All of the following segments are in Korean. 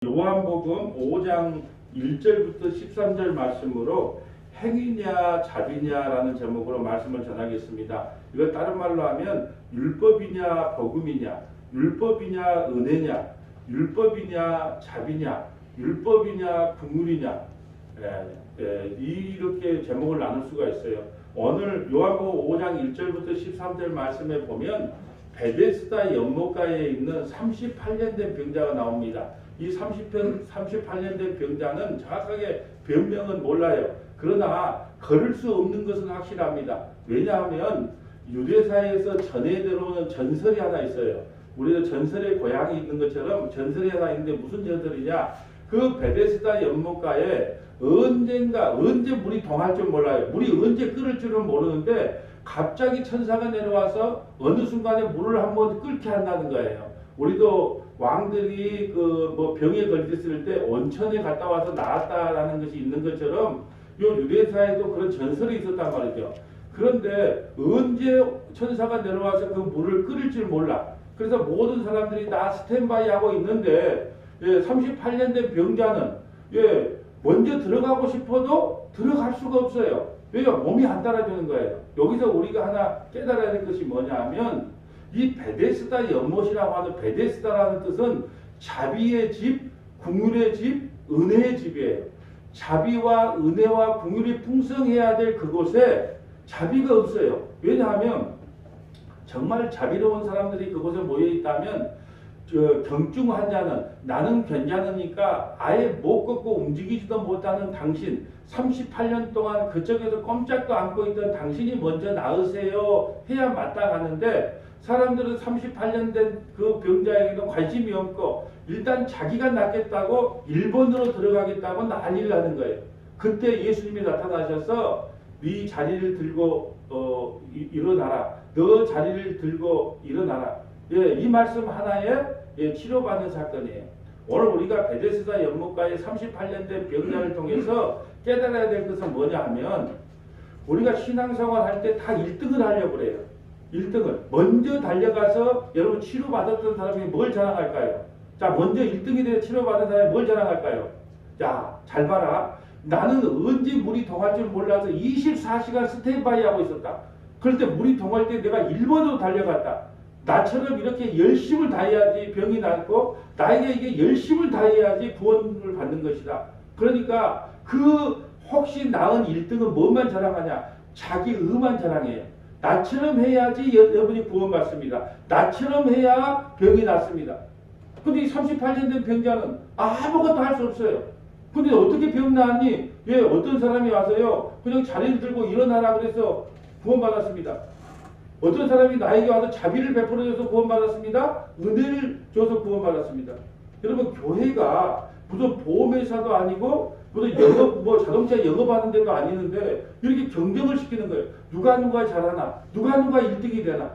요한복음 5장 1절부터 13절 말씀으로 행위냐 자비냐라는 제목으로 말씀을 전하겠습니다. 이거 다른 말로 하면 율법이냐 복음이냐, 율법이냐 은혜냐, 율법이냐 자비냐, 율법이냐 국물이냐, 이렇게 제목을 나눌 수가 있어요. 오늘 요한복음 5장 1절부터 13절 말씀에 보면 베데스다 연못가에 있는 38년 된 병자가 나옵니다. 이 38년 된 병자는 정확하게 병명은 몰라요. 그러나 걸을 수 없는 것은 확실합니다. 왜냐하면 유대사에서 전해 들어오는 전설이 하나 있어요. 우리도 전설의 고향이 있는 것처럼 전설이 하나 있는데 무슨 전설이냐? 그 베데스다 연못가에 언제 물이 동할 줄 몰라요. 물이 언제 끓을 줄은 모르는데 갑자기 천사가 내려와서 어느 순간에 물을 한번 끓게 한다는 거예요. 우리도 왕들이 병에 걸렸을 때 온천에 갔다 와서 나았다라는 것이 있는 것처럼 요 유대사에도 그런 전설이 있었단 말이죠. 그런데 언제 천사가 내려와서 그 물을 끓일 줄 몰라. 그래서 모든 사람들이 다 스탠바이 하고 있는데 38년 된 병자는 먼저 들어가고 싶어도 들어갈 수가 없어요. 왜요? 몸이 안 따라주는 거예요. 여기서 우리가 하나 깨달아야 될 것이 뭐냐 하면 이 베데스다 연못이라고 하는 베데스다라는 뜻은 자비의 집, 긍휼의 집, 은혜의 집이에요. 자비와 은혜와 긍휼이 풍성해야 될 그곳에 자비가 없어요. 왜냐하면 정말 자비로운 사람들이 그곳에 모여 있다면 경증 환자는 나는 괜찮으니까 아예 못 걷고 움직이지도 못하는 당신 38년 동안 그쪽에서 꼼짝도 않고 있던 당신이 먼저 나으세요 해야 마땅하는데 사람들은 38년 된 그 병자에게도 관심이 없고 일단 자기가 낫겠다고 일본으로 들어가겠다고 난리를 하는 거예요. 그때 예수님이 나타나셔서 네 자리를 들고 일어나라. 너 자리를 들고 일어나라. 이 말씀 하나에 치료받는 사건이에요. 오늘 우리가 베데스다 연못가의 38년 된 병자를 통해서 깨달아야 될 것은 뭐냐 하면 우리가 신앙생활 할 때 다 1등을 하려고 그래요. 1등을 먼저 달려가서 여러분 치료받았던 사람이 뭘 자랑할까요? 자, 먼저 1등이 돼서 치료받은 사람이 뭘 자랑할까요? 자, 잘 봐라. 나는 언제 물이 동할 줄 몰라서 24시간 스탠바이 하고 있었다. 그럴 때 물이 동할 때 내가 일본으로 달려갔다. 나처럼 이렇게 열심을 다해야지 병이 낫고 나에게 이게 열심을 다해야지 구원을 받는 것이다. 그러니까 그 혹시 나은 1등은 뭐만 자랑하냐? 자기 의만 자랑해요. 나처럼 해야지 여러분이 구원받습니다. 나처럼 해야 병이 낫습니다. 근데 이 38년 된 병자는 아무것도 할 수 없어요. 근데 어떻게 병 나았니? 어떤 사람이 와서요 그냥 자리를 들고 일어나라 그래서 구원받았습니다. 어떤 사람이 나에게 와서 자비를 베풀어줘서 구원받았습니다. 은혜를 줘서 구원받았습니다. 여러분 교회가 무슨 보험회사도 아니고 무슨 자동차 영업하는 데도 아니는데 이렇게 경쟁을 시키는 거예요. 누가 잘하나, 누가 1등이 되나.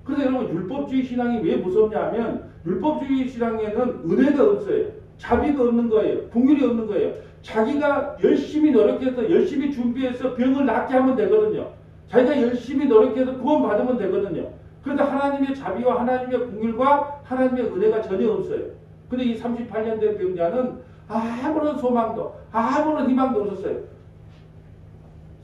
그래서 여러분 율법주의 신앙이 왜 무섭냐 하면 율법주의 신앙에는 은혜가 없어요. 자비가 없는 거예요. 긍휼이 없는 거예요. 자기가 열심히 노력해서 열심히 준비해서 병을 낫게 하면 되거든요. 자기가 열심히 노력해서 구원받으면 되거든요. 그런데 하나님의 자비와 하나님의 긍휼과 하나님의 은혜가 전혀 없어요. 근데 이 38년 된 병자는 아무런 소망도 아무런 희망도 없었어요.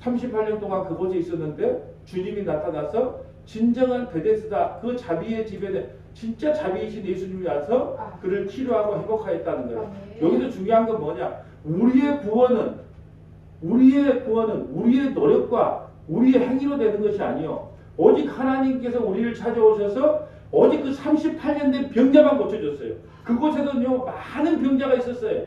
38년 동안 그곳에 있었는데 주님이 나타나서 진정한 베데스다 그 자비의 집에 진짜 자비이신 예수님이 와서 그를 치료하고 회복하였다는 거예요. 여기서 중요한 건 뭐냐? 우리의 구원은 우리의 노력과 우리의 행위로 되는 것이 아니요. 오직 하나님께서 우리를 찾아오셔서 오직 그 38년 된 병자만 고쳐줬어요. 그곳에는요 많은 병자가 있었어요.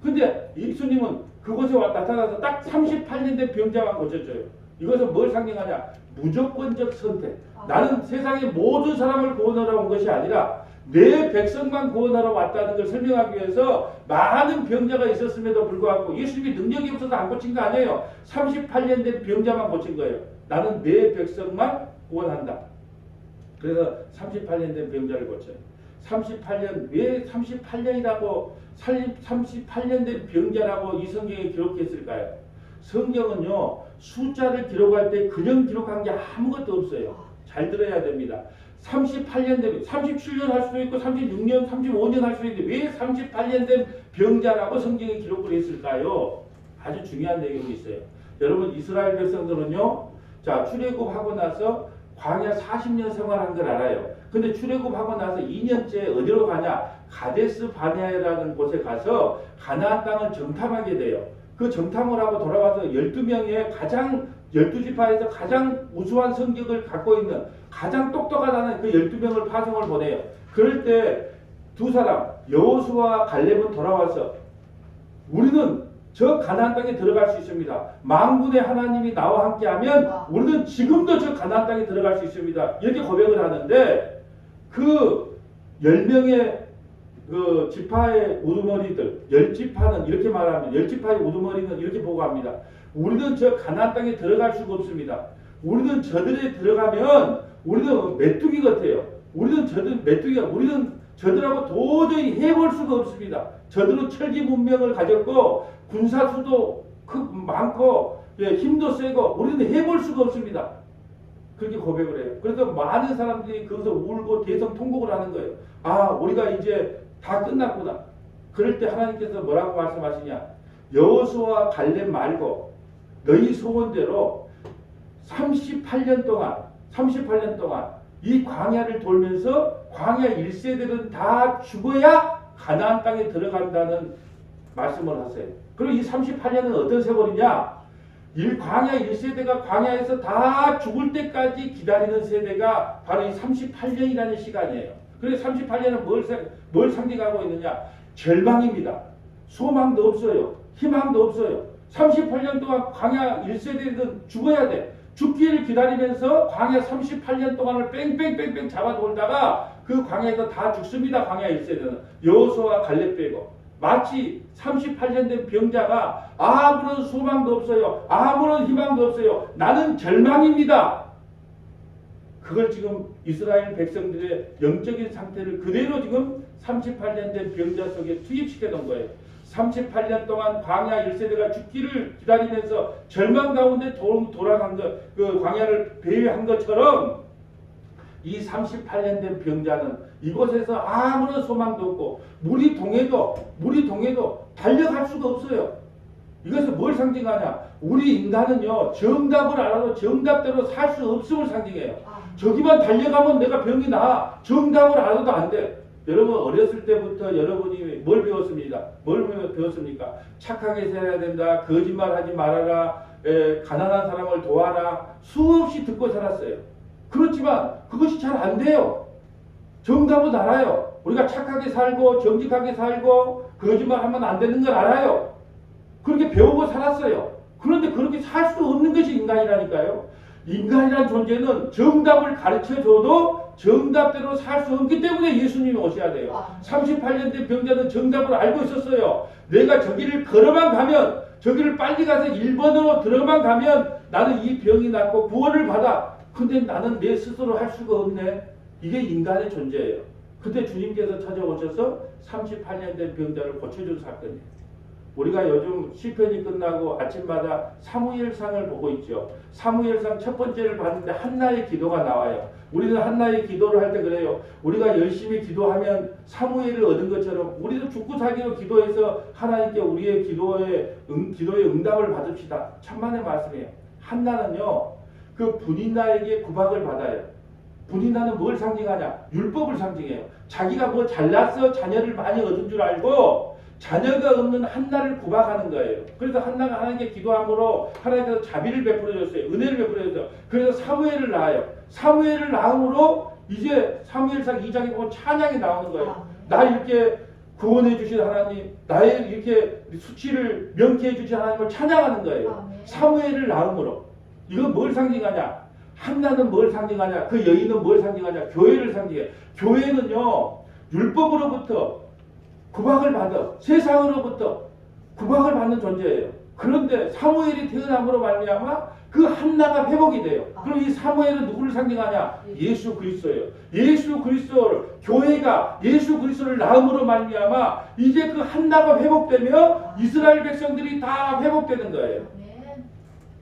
근데 예수님은 그곳에 나타나서 딱 38년 된 병자만 고쳐줘요. 이것은 뭘 상징하냐? 무조건적 선택. 나는 세상의 모든 사람을 구원하러 온 것이 아니라 내 백성만 구원하러 왔다는 걸 설명하기 위해서 많은 병자가 있었음에도 불구하고 예수님이 능력이 없어서 안 고친 거 아니에요. 38년 된 병자만 고친 거예요. 나는 내 백성만 구원한다. 그래서 38년 된 병자를 고쳐요. 38년, 왜 38년이라고 38년 된 병자라고 이 성경에 기록했을까요? 성경은요 숫자를 기록할 때 그냥 기록한 게 아무것도 없어요. 잘 들어야 됩니다. 38년 되면 37년 할 수도 있고 36년, 35년 할 수도 있는데 왜 38년 된 병자라고 성경에 기록을 했을까요? 아주 중요한 내용이 있어요. 여러분 이스라엘 백성들은요, 자 출애굽하고 나서 광야 40년 생활한 걸 알아요. 근데 출애굽하고 나서 2년째 어디로 가냐? 가데스 바네아라는 곳에 가서 가나안 땅을 정탐하게 돼요. 그 정탐을 하고 돌아와서 12명의 가장 12지파에서 가장 우수한 성격을 갖고 있는 가장 똑똑하다는 그 12명을 파송을 보내요. 그럴 때 두 사람 여호수아와 갈렙은 돌아와서 우리는 저 가나안 땅에 들어갈 수 있습니다. 만군의 하나님이 나와 함께하면 우리는 지금도 저 가나안 땅에 들어갈 수 있습니다. 이렇게 고백을 하는데 그 10명의 그 지파의 우두머리들 10지파는 이렇게 말합니다. 10지파의 우두머리는 이렇게 보고합니다. 우리는 저 가나안 땅에 들어갈 수가 없습니다. 우리는 저들에 들어가면 우리는 메뚜기 같아요. 우리는 저들 메뚜기가 우리는 저들하고 도저히 해볼 수가 없습니다. 저들은 철기 문명을 가졌고 군사수도 많고 힘도 세고 우리는 해볼 수가 없습니다. 그렇게 고백을 해요. 그래서 많은 사람들이 거기서 울고 대성통곡을 하는 거예요. 아, 우리가 이제 다 끝났구나. 그럴 때 하나님께서 뭐라고 말씀하시냐? 여호수아와 갈렙 말고 너희 소원대로 38년 동안 이 광야를 돌면서 광야 1세들은 다 죽어야 가나안 땅에 들어간다는 말씀을 하세요. 그리고 이 38년은 어떤 세월이냐? 광야 1세대가 광야에서 다 죽을 때까지 기다리는 세대가 바로 이 38년이라는 시간이에요. 그래서 38년은 뭘 상징하고 있느냐? 절망입니다. 소망도 없어요. 희망도 없어요. 38년 동안 광야 1세대는 죽어야 돼. 죽기를 기다리면서 광야 38년 동안을 뺑뺑뺑뺑 잡아 돌다가 그 광야에서 다 죽습니다. 광야 1세대는. 여호수아와 갈렙 빼고. 마치 38년 된 병자가 아무런 소망도 없어요. 아무런 희망도 없어요. 나는 절망입니다. 그걸 지금 이스라엘 백성들의 영적인 상태를 그대로 지금 38년 된 병자 속에 투입시켜 놓은 거예요. 38년 동안 광야 1세대가 죽기를 기다리면서 절망 가운데 돌아간 것, 그 광야를 배회한 것처럼 이 38년 된 병자는 이곳에서 아무런 소망도 없고 물이 동해도 달려갈 수가 없어요. 이것은 뭘 상징하냐? 우리 인간은요, 정답을 알아도 정답대로 살 수 없음을 상징해요. 저기만 달려가면 내가 병이 나. 정답을 알아도 안 돼. 여러분 어렸을 때부터 여러분이 뭘 배웠습니까? 착하게 살아야 된다. 거짓말하지 말아라. 가난한 사람을 도와라. 수없이 듣고 살았어요. 그렇지만 그것이 잘 안 돼요. 정답은 알아요. 우리가 착하게 살고 정직하게 살고 거짓말하면 안 되는 걸 알아요. 그렇게 배우고 살았어요. 그런데 그렇게 살 수 없는 것이 인간이라니까요. 인간이란 존재는 정답을 가르쳐줘도 정답대로 살 수 없기 때문에 예수님이 오셔야 돼요. 38년 된 병자는 정답을 알고 있었어요. 내가 저기를 걸어만 가면, 저기를 빨리 가서 1번으로 들어만 가면 나는 이 병이 낫고 구원을 받아. 근데 나는 내 스스로 할 수가 없네. 이게 인간의 존재예요. 그때 주님께서 찾아오셔서 38년 된 병자를 고쳐준 사건이에요. 우리가 요즘 시편이 끝나고 아침마다 사무엘상을 보고 있죠. 사무엘상 첫 번째를 봤는데 한나의 기도가 나와요. 우리는 한나의 기도를 할 때 그래요. 우리가 열심히 기도하면 사무엘을 얻은 것처럼 우리도 죽고 살기로 기도해서 하나님께 우리의 기도의 응답을 받읍시다. 천만의 말씀이에요. 한나는요, 그 분인나에게 구박을 받아요. 분인나는 뭘 상징하냐? 율법을 상징해요. 자기가 뭐 잘났어, 자녀를 많이 얻은 줄 알고 자녀가 없는 한나를 구박하는 거예요. 그래서 한나가 하나님께 기도함으로 하나님께서 자비를 베풀어줬어요. 은혜를 베풀어줬어요. 그래서 사무엘을 낳아요. 사무엘을 낳음으로 이제 사무엘상 2장에 보면 찬양이 나오는 거예요. 나 이렇게 구원해 주신 하나님, 나의 이렇게 수치를 명쾌해 주신 하나님을 찬양하는 거예요. 사무엘을 낳음으로. 이건 뭘 상징하냐? 한나는 뭘 상징하냐? 그 여인은 뭘 상징하냐? 교회를 상징해. 교회는요, 율법으로부터 구박을 받아. 세상으로부터 구박을 받는 존재예요. 그런데 사무엘이 태어남으로 말미암아 그 한나가 회복이 돼요. 그럼 이 사무엘은 누구를 상징하냐? 예수 그리스도예요. 예수 그리스도를, 교회가 예수 그리스도를 낳음으로 말미암아 이제 그 한나가 회복되며 이스라엘 백성들이 다 회복되는 거예요.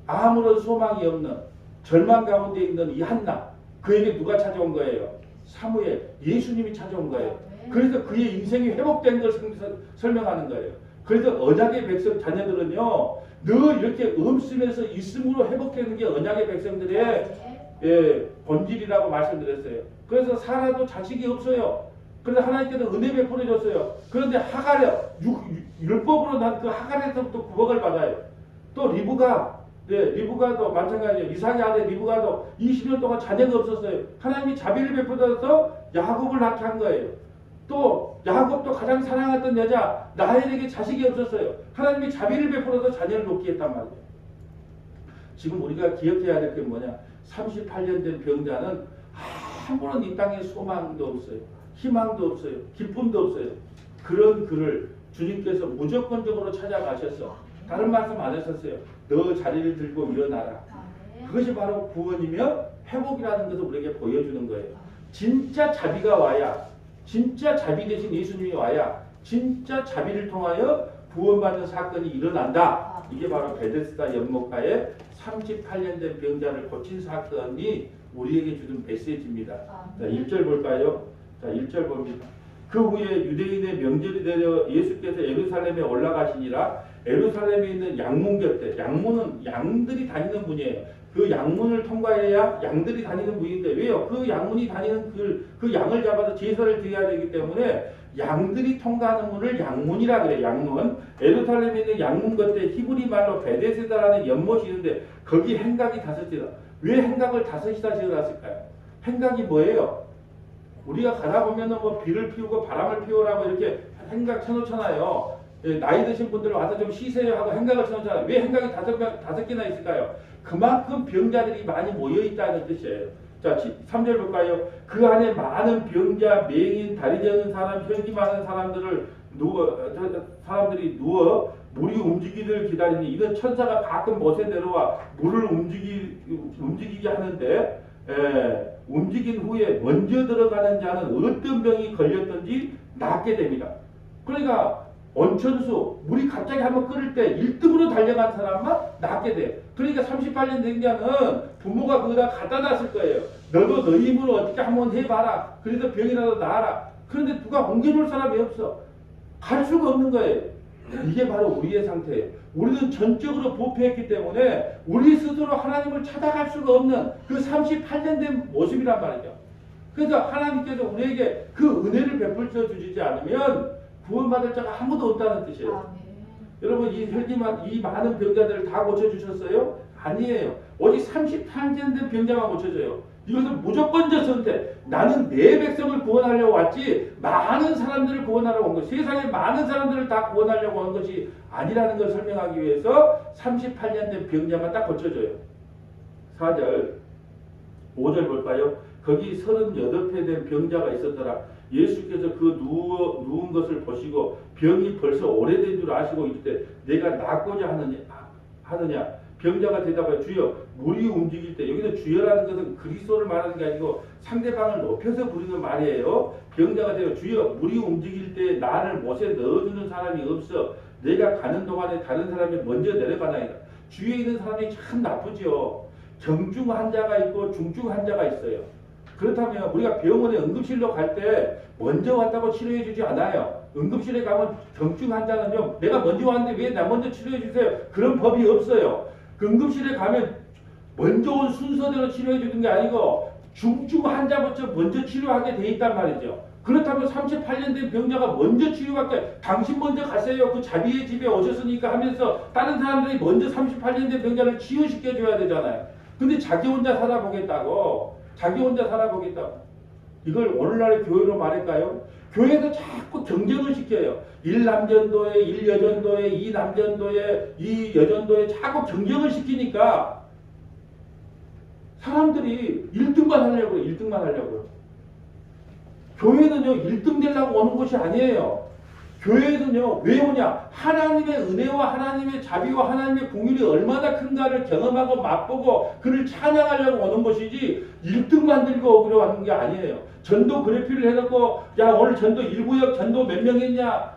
아무런 소망이 없는 절망 가운데 있는 이 한나, 그에게 누가 찾아온 거예요? 사무엘, 예수님이 찾아온 거예요. 그래서 그의 인생이 회복된 걸 설명하는 거예요. 그래서 언약의 백성 자녀들은요, 늘 이렇게 음쓰면서 있음으로 회복되는 게 언약의 백성들의 본질이라고 말씀드렸어요. 그래서 사라도 자식이 없어요. 그래서 하나님께서 은혜 베풀어 줬어요. 그런데 하갈에 율법으로 난 그 하갈에서부터 구박을 받아요. 또 리브가도 마찬가지예요. 이삭의 아들 리브가도 20년 동안 자녀가 없었어요. 하나님이 자비를 베풀어서 야곱을 낳게 한 거예요. 또 야곱도 가장 사랑했던 여자 라헬에게 자식이 없었어요. 하나님이 자비를 베풀어서 자녀를 놓게 했단 말이에요. 지금 우리가 기억해야 될 게 뭐냐? 38년 된 병자는 아무런 이 땅에 소망도 없어요. 희망도 없어요. 기쁨도 없어요. 그런 그를 주님께서 무조건적으로 찾아가셔서 다른 말씀 안 하셨어요. 너 자리를 들고 일어나라. 그것이 바로 구원이며 회복이라는 것을 우리에게 보여주는 거예요. 진짜 자비가 와야, 진짜 자비 대신 예수님이 와야 진짜 자비를 통하여 구원받는 사건이 일어난다. 이게 바로 베데스다 연못가에 38년 된 병자를 고친 사건이 우리에게 주는 메시지입니다. 자, 1절 볼까요? 자, 1절 봅니다. 그 후에 유대인의 명절이 되려 예수께서 예루살렘에 올라가시니라. 예루살렘에 있는 양문 곁에, 양문은 양들이 다니는 문이에요. 그 양문을 통과해야 양들이 다니는 문인데, 왜요? 그 양문이 다니는 그 양을 잡아서 제사를 드려야 되기 때문에 양들이 통과하는 문을 양문이라 그래요. 양문. 예루살렘에 있는 양문 곁에 히브리 말로 베데스다라는 연못이 있는데 거기 행각이 5이다. 왜 행각을 5이다 지어놨을까요? 행각이 뭐예요? 우리가 가다 보면은 뭐 비를 피우고 바람을 피우라고 이렇게 행각 쳐놓잖아요. 나이 드신 분들 와서 좀 쉬세요 하고 행각을 쳐놓잖아요. 왜 행각이 5개나 있을까요? 그만큼 병자들이 많이 모여있다는 뜻이에요. 자, 3절 볼까요? 그 안에 많은 병자, 맹인, 다리 저는 사람, 혈기 많은 사람들이 누워 물이 움직이기를 기다리니 이런 천사가 가끔 못에 내려와 물을 움직이게 하는데 움직인 후에 먼저 들어가는 자는 어떤 병이 걸렸든지 낫게 됩니다. 그러니까 온천수 물이 갑자기 한번 끓을 때 1등으로 달려간 사람만 낫게 돼. 그러니까 38년 된 자는 부모가 거기다 갖다 놨을 거예요. 너도 너 힘으로 어떻게 한번 해봐라. 그래서 병이라도 나아라. 그런데 누가 옮겨놓을 사람이 없어. 갈 수가 없는 거예요. 이게 바로 우리의 상태예요. 우리는 전적으로 부패했기 때문에 우리 스스로 하나님을 찾아갈 수가 없는 그 38년 된 모습이란 말이죠. 그래서 하나님께서 우리에게 그 은혜를 베풀어 주시지 않으면 구원받을 자가 아무도 없다는 뜻이에요. 여러분 이 많은 병자들을 다 고쳐주셨어요? 아니에요. 오직 38년 된 병자만 고쳐줘요. 이것은 무조건적 선택. 나는 내 백성을 구원하려고 왔지 많은 사람들을 구원하려고 온 것. 세상에 많은 사람들을 다 구원하려고 온 것이 아니라는 걸 설명하기 위해서 38년 된 병자만 딱 고쳐줘요. 4절 5절 볼까요? 거기 38회 된 병자가 있었더라. 예수께서 그 누운 것을 보시고 병이 벌써 오래된 줄 아시고 이때 내가 낫고자 하느냐 병자가 대답하여 주여 물이 움직일 때 여기서 주여라는 것은 그리스도를 말하는 게 아니고 상대방을 높여서 부르는 말이에요. 병자가 되어 주여 물이 움직일 때 나를 못에 넣어주는 사람이 없어 내가 가는 동안에 다른 사람이 먼저 내려가나이다. 주위에 있는 사람이 참 나쁘죠. 경중 환자가 있고 중증 환자가 있어요. 그렇다면 우리가 병원에 응급실로 갈 때 먼저 왔다고 치료해 주지 않아요. 응급실에 가면 경증 환자는요 내가 먼저 왔는데 왜 나 먼저 치료해 주세요. 그런 법이 없어요. 그 응급실에 가면 먼저 온 순서대로 치료해 주는 게 아니고 중증 환자부터 먼저 치료하게 돼 있단 말이죠. 그렇다면 38년 된 병자가 먼저 치료받게 당신 먼저 가세요. 그 자비의 집에 오셨으니까 하면서 다른 사람들이 먼저 38년 된 병자를 치유시켜 줘야 되잖아요. 근데 자기 혼자 살아보겠다고 이걸 오늘날의 교회로 말할까요? 교회에서 자꾸 경쟁을 시켜요. 1남전도에 1여전도에 2남전도에 2여전도에 자꾸 경쟁을 시키니까 사람들이 1등만 하려고요. 교회는요 1등 되려고 오는 것이 아니에요. 교회는요 왜 오냐? 하나님의 은혜와 하나님의 자비와 하나님의 공율이 얼마나 큰가를 경험하고 맛보고 그를 찬양하려고 오는 것이지 1등 만들고 오기로 하는 게 아니에요. 전도 그래피를 해놓고 야 오늘 전도 1구역 전도 몇 명 했냐?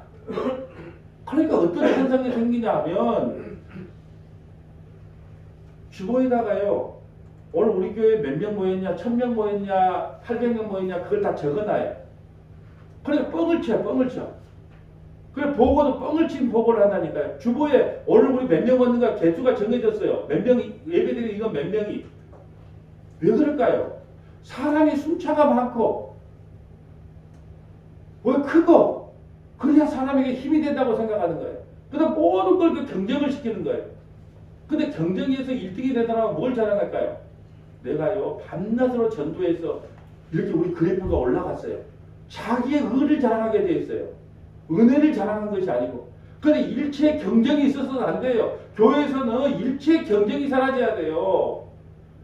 그러니까 어떤 현상이 생기냐 하면 주보에다가요 오늘 우리 교회 몇 명 모였냐, 1000명 모였냐, 800명 모였냐 그걸 다 적어놔요. 그러니까 뻥을 쳐, 뻥을 쳐. 그래, 보고도 뻥을 친 보고를 한다니까요. 주보에 오늘 우리 몇 명 왔는가 개수가 정해졌어요. 몇 명이, 예배드리는 이건 몇 명이. 왜 그럴까요? 사람이 숫자가 많고, 왜 크고, 그래야 사람에게 힘이 된다고 생각하는 거예요. 그다음 모든 걸 그 경쟁을 시키는 거예요. 근데 경쟁에서 1등이 되더라면 뭘 자랑할까요? 내가요, 밤낮으로 전도해서 이렇게 우리 그래프가 올라갔어요. 자기의 의를 자랑하게 돼 있어요. 은혜를 자랑한 것이 아니고. 근데 일체 경쟁이 있어서는 안 돼요. 교회에서는 일체 경쟁이 사라져야 돼요.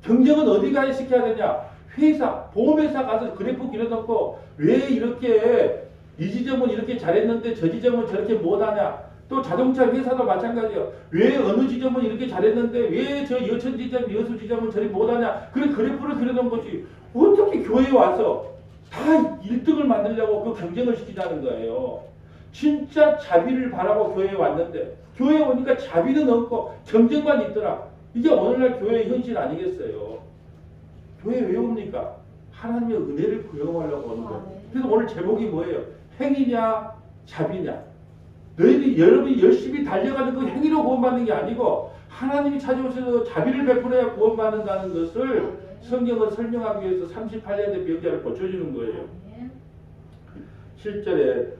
경쟁은 어디 가서 시켜야 되냐? 회사, 보험회사 가서 그래프 길어놓고 왜 이렇게 이 지점은 이렇게 잘했는데 저 지점은 저렇게 못하냐? 또 자동차 회사도 마찬가지예요. 왜 어느 지점은 이렇게 잘했는데 왜 저 여천 지점, 여수 지점은 저리 못하냐? 그래 그래프를 그려놓은 거지. 어떻게 교회에 와서 다 1등을 만들려고 그 경쟁을 시키자는 거예요. 진짜 자비를 바라고 교회에 왔는데 교회에 오니까 자비는 없고 경쟁만 있더라. 이게 오늘날 교회의 현실 아니겠어요? 교회 왜 옵니까? 하나님의 은혜를 구경하려고 오는 거예요. 그래서 오늘 제목이 뭐예요? 행위냐 자비냐. 너희들이 여러분이 열심히 달려가는 그 행위로 구원받는 게 아니고 하나님이 찾아오셔서 자비를 베풀어야 구원받는다는 것을 성경은 설명하기 위해서 38년의 병자를 고쳐주는 거예요. 7절에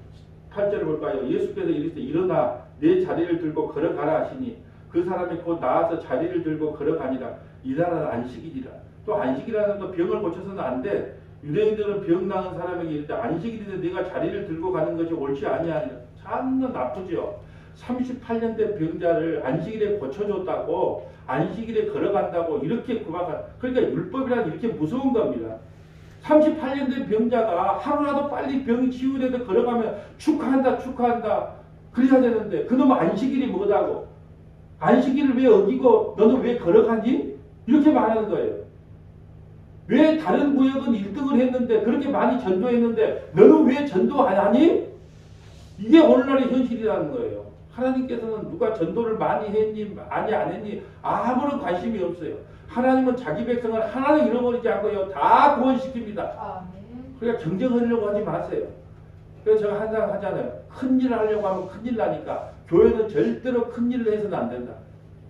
8절을 볼까요? 예수께서 이르시되 일어나 내 자리를 들고 걸어가라 하시니 그 사람이 곧 나와서 자리를 들고 걸어가니라. 이 나라는 안식일이라. 또 안식이라는 또 병을 고쳐서는 안 돼. 유대인들은 병 나은 사람에게 이럴 때 안식일인데 내가 자리를 들고 가는 것이 옳지 아니하니라. 참 나쁘죠. 38년 된 병자를 안식일에 고쳐줬다고 안식일에 걸어간다고 이렇게 구박한. 그러니까 율법이란 이렇게 무서운 겁니다. 38년 된 병자가 하루라도 빨리 병이 치유돼서 걸어가면 축하한다 축하한다 그래야 되는데 그놈 안식일이 뭐다고 안식일을 왜 어기고 너는 왜 걸어가니? 이렇게 말하는 거예요. 왜 다른 구역은 1등을 했는데 그렇게 많이 전도했는데 너는 왜 전도 안 하니? 이게 오늘날의 현실이라는 거예요. 하나님께서는 누가 전도를 많이 했니 많이 안 했니 아무런 관심이 없어요. 하나님은 자기 백성을 하나도 잃어버리지 않고요. 다 구원시킵니다. 그러니까 경쟁하려고 하지 마세요. 그래서 제가 항상 하잖아요. 큰일을 하려고 하면 큰일 나니까 교회는 절대로 큰일을 해서는 안 된다.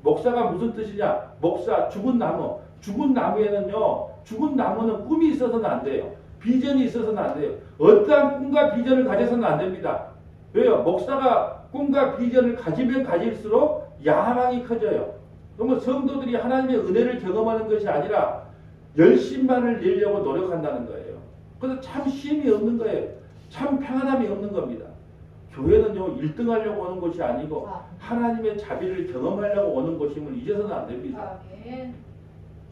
목사가 무슨 뜻이냐? 목사, 죽은 나무. 죽은 나무에는요. 죽은 나무는 꿈이 있어서는 안 돼요. 비전이 있어서는 안 돼요. 어떠한 꿈과 비전을 가져서는 안 됩니다. 왜요? 목사가 꿈과 비전을 가지면 가질수록 야망이 커져요. 그러면 성도들이 하나님의 은혜를 경험하는 것이 아니라 열심만을 내려고 노력한다는 거예요. 그래서 참 쉼이 없는 거예요. 참 평안함이 없는 겁니다. 교회는요 1등 하려고 오는 것이 아니고 하나님의 자비를 경험하려고 오는 것임을 잊어서는 안 됩니다.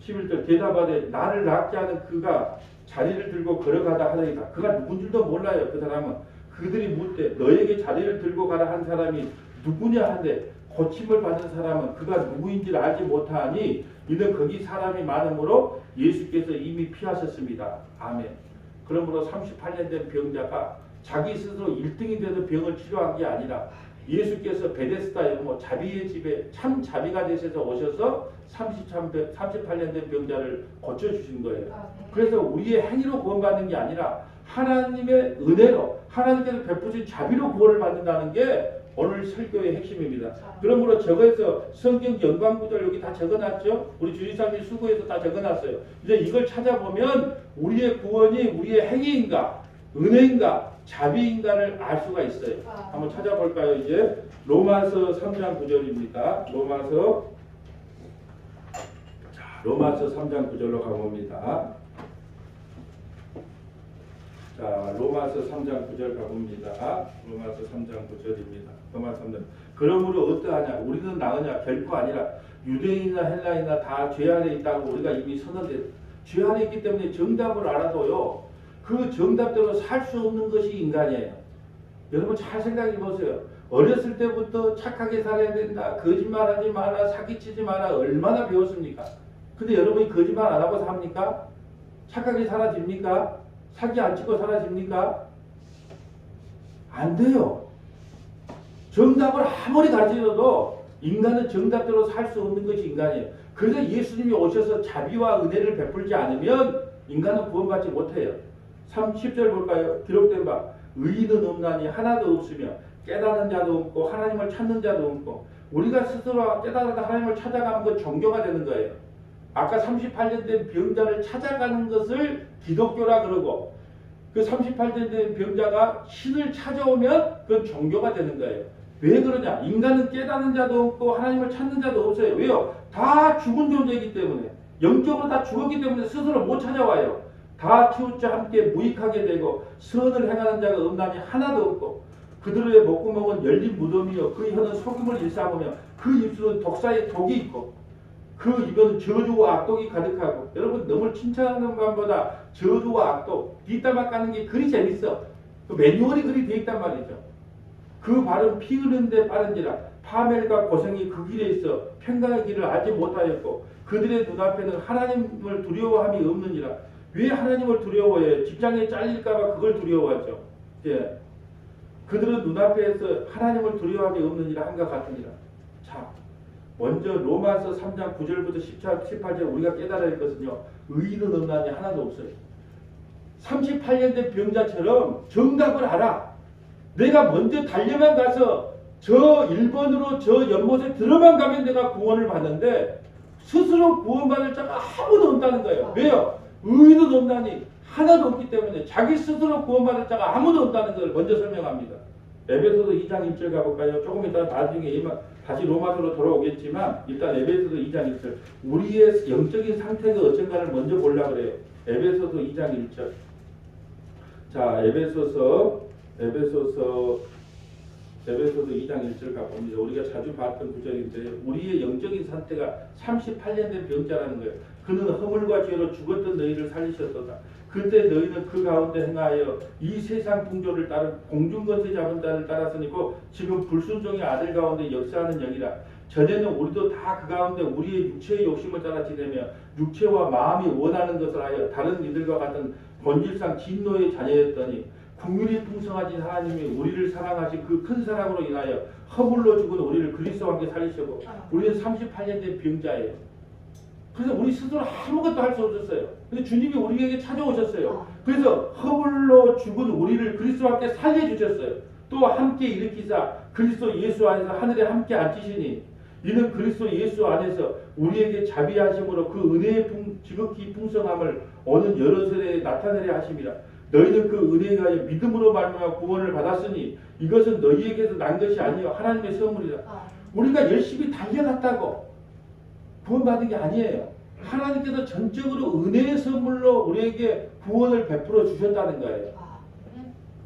11절 대답하되 나를 낫게 하는 그가 자리를 들고 걸어가다 하더이다. 그가 누군 줄도 몰라요. 그 사람은 그들이 묻되 너에게 자리를 들고 가라 한 사람이 누구냐 한데 고침을 받은 사람은 그가 누구인지를 알지 못하니 이는 거기 사람이 많으므로 예수께서 이미 피하셨습니다. 아멘. 그러므로 38년 된 병자가 자기 스스로 1등이 돼서 병을 치료한 게 아니라 예수께서 베데스다에 자비의 집에 참 자비가 되셔서 오셔서 38년 된 병자를 고쳐주신 거예요. 그래서 우리의 행위로 구원받는 게 아니라 하나님의 은혜로 하나님께서 베푸신 자비로 구원을 받는다는 게 오늘 설교의 핵심입니다. 그러므로 저거에서 성경 연관구절 여기 다 적어놨죠. 우리 주지사님 수고해서 다 적어놨어요. 이제 이걸 찾아보면 우리의 구원이 우리의 행위인가 은혜인가 자비인가를 알 수가 있어요. 한번 찾아볼까요? 이제 로마서 3장 9절입니다. 로마서 3장 9절로 가봅니다. 자, 로마서 3장 9절 가봅니다. 로마서 3장 9절입니다. 로마서 3장. 그러므로 어떠하냐? 우리는 나으냐? 결코 아니라 유대인이나 헬라인이나 다 죄 아래 있다고 우리가 이미 선언돼. 죄 아래 있기 때문에 정답을 알아도요. 그 정답대로 살 수 없는 것이 인간이에요. 여러분 잘 생각해 보세요. 어렸을 때부터 착하게 살아야 된다. 거짓말하지 마라. 사기치지 마라. 얼마나 배웠습니까? 근데 여러분이 거짓말 안 하고 삽니까? 착하게 살아집니까? 사기 안 치고 사라집니까? 안 돼요. 정답을 아무리 가르쳐줘도 인간은 정답대로 살 수 없는 것이 인간이에요. 그래서 예수님이 오셔서 자비와 은혜를 베풀지 않으면 인간은 구원받지 못해요. 10절 볼까요? 기록된 바 의인은 없나니 하나도 없으며 깨닫는 자도 없고 하나님을 찾는 자도 없고. 우리가 스스로 깨달아서 하나님을 찾아가는 건 종교가 되는 거예요. 아까 38년 된 병자를 찾아가는 것을 기독교라 그러고, 그 38년 된 병자가 신을 찾아오면 그건 종교가 되는 거예요. 왜 그러냐? 인간은 깨닫는 자도 없고 하나님을 찾는 자도 없어요. 왜요? 다 죽은 존재이기 때문에, 영적으로 다 죽었기 때문에 스스로 못 찾아와요. 다 치우쳐 함께 무익하게 되고 선을 행하는 자가 없나니 하나도 없고, 그들의 목구멍은 열린 무덤이요 그 혀는 속임을 일삼으며 그 입술은 독사의 독이 있고 그 입은 저주와 악독이 가득하고. 여러분, 너무 칭찬하는 것보다 저주와 악독 뒷담화 까는 게 그리 재밌어. 그 매뉴얼이 그리 돼 있단 말이죠. 그 발은 피 흘리는데 빠른지라 파멸과 고생이 그 길에 있어 평강의 길을 알지 못하였고 그들의 눈앞에는 하나님을 두려워함이 없느니라. 왜 하나님을 두려워해? 직장에 잘릴까봐 그걸 두려워하죠. 예. 그들은 눈앞에서 하나님을 두려워함이 없느니라 한것 같으니라. 자, 먼저 로마서 3장 9절부터 18절 우리가 깨달아야 했거든요. 의인은 없나니 하나도 없어요. 38년 된 병자처럼 정답을 알아. 내가 먼저 달려만 가서 저 1번으로 저 연못에 들어만 가면 내가 구원을 받는데 스스로 구원받을 자가 아무도 없다는 거예요. 왜요? 의인은 없나니 하나도 없기 때문에 자기 스스로 구원받을 자가 아무도 없다는 걸 먼저 설명합니다. 에베소서 2장 1절 가볼까요? 조금 이따 나중에 다시 로마서로 돌아오겠지만 일단 에베소서 2장 1절 우리의 영적인 상태가 어쩐가를 먼저 보려고 그래요. 에베소서 2장 1절. 자, 에베소서 2장 1절 가봅니다. 우리가 자주 봤던 구절인데 우리의 영적인 상태가 38년 된 병자라는 거예요. 그는 허물과 죄로 죽었던 너희를 살리셨도다. 그때 너희는 그 가운데 행하여 이 세상 풍조를 따른 공중권세 잡은 자를 따랐으니고 지금 불순종의 아들 가운데 역사하는 영이라. 전에는 우리도 다 그 가운데 우리의 육체의 욕심을 따라 지내며 육체와 마음이 원하는 것을 하여 다른 이들과 같은 본질상 진노의 자녀였더니 긍휼이 풍성하신 하나님이 우리를 사랑하신 그 큰 사랑으로 인하여 허물로 죽은 우리를 그리스도와 함께 살리시고 우리는 38년 된 병자예요. 그래서 우리 스스로 아무것도 할 수 없었어요. 근데 주님이 우리에게 찾아오셨어요. 그래서 허물로 죽은 우리를 그리스도와 함께 살려주셨어요. 또 함께 일으키사 그리스도 예수 안에서 하늘에 함께 앉히시니 이는 그리스도 예수 안에서 우리에게 자비하심으로 그 은혜의 지극히 풍성함을 오는 여러 세대에 나타내려 하심이라. 너희는 그 은혜에 의하여 믿음으로 말미암아 구원을 받았으니 이것은 너희에게서 난 것이 아니요 하나님의 선물이라. 우리가 열심히 달려갔다고 구원받은 게 아니에요. 하나님께서 전적으로 은혜의 선물로 우리에게 구원을 베풀어 주셨다는 거예요.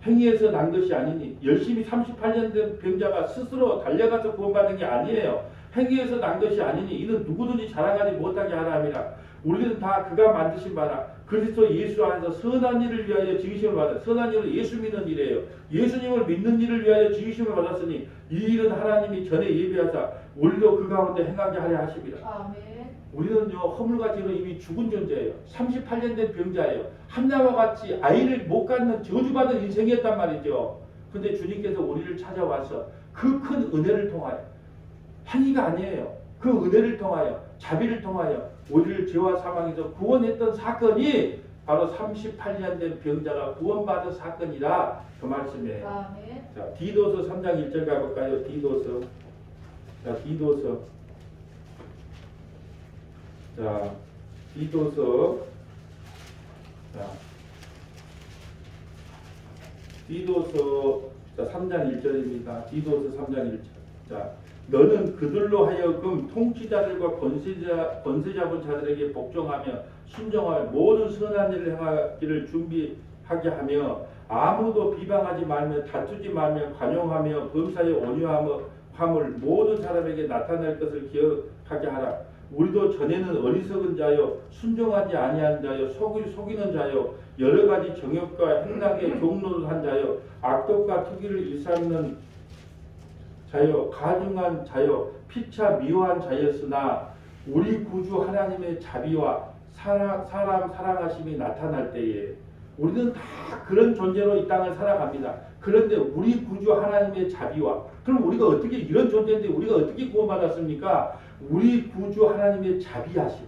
행위에서 난 것이 아니니 열심히 38년 된 병자가 스스로 달려가서 구원받은 게 아니에요. 행위에서 난 것이 아니니 이는 누구든지 자랑하지 못하게 하라 함이라. 우리는 다 그가 만드신 바라 그리스도 예수 안에서 선한 일을 위하여 지으심을 받아. 선한 일은 예수 믿는 일이에요. 예수님을 믿는 일을 위하여 지으심을 받았으니 이 일은 하나님이 전에 예비하사 우리도 그 가운데 행하게 하려 하십니다. 아멘. 우리는요 허물과 죄로 이미 죽은 존재예요. 38년 된 병자예요. 한나와 같이 아이를 못 갖는 저주받은 인생이었단 말이죠. 근데 주님께서 우리를 찾아와서 그 큰 은혜를 통하여, 행위가 아니에요. 그 은혜를 통하여, 자비를 통하여 우리를 죄와 사망에서 구원했던 사건이 바로 38년 된 병자가 구원받은 사건이라 그 말씀이에요. 아멘. 자, 디도서 3장 1절 가볼까요? 디도서. 자, 디도서. 자, 디도서. 자, 디도서 3장 1절입니다. 디도서 3장 1절. 자, 너는 그들로 하여금 통치자들과 권세 잡은 자들에게 복종하며 순종하여 모든 선한 일을 행하기를 준비하게 하며 아무도 비방하지 말며 다투지 말며 관용하며 범사에 온유함을 모든 사람에게 나타낼 것을 기억하게 하라. 우리도 전에는 어리석은 자요 순종하지 아니한 자요 속이는 자요 여러 가지 정욕과 행락에 종노릇한 자요 악독과 투기를 일삼는 자요 가증한 자요 피차 미워한 자였으나 우리 구주 하나님의 자비와 사람 사랑하심이 나타날 때에 우리는 다 그런 존재로 이 땅을 살아갑니다. 그런데 우리 구주 하나님의 자비와, 그럼 우리가 어떻게 이런 존재인데 우리가 어떻게 구원받았습니까? 우리 구주 하나님의 자비하심,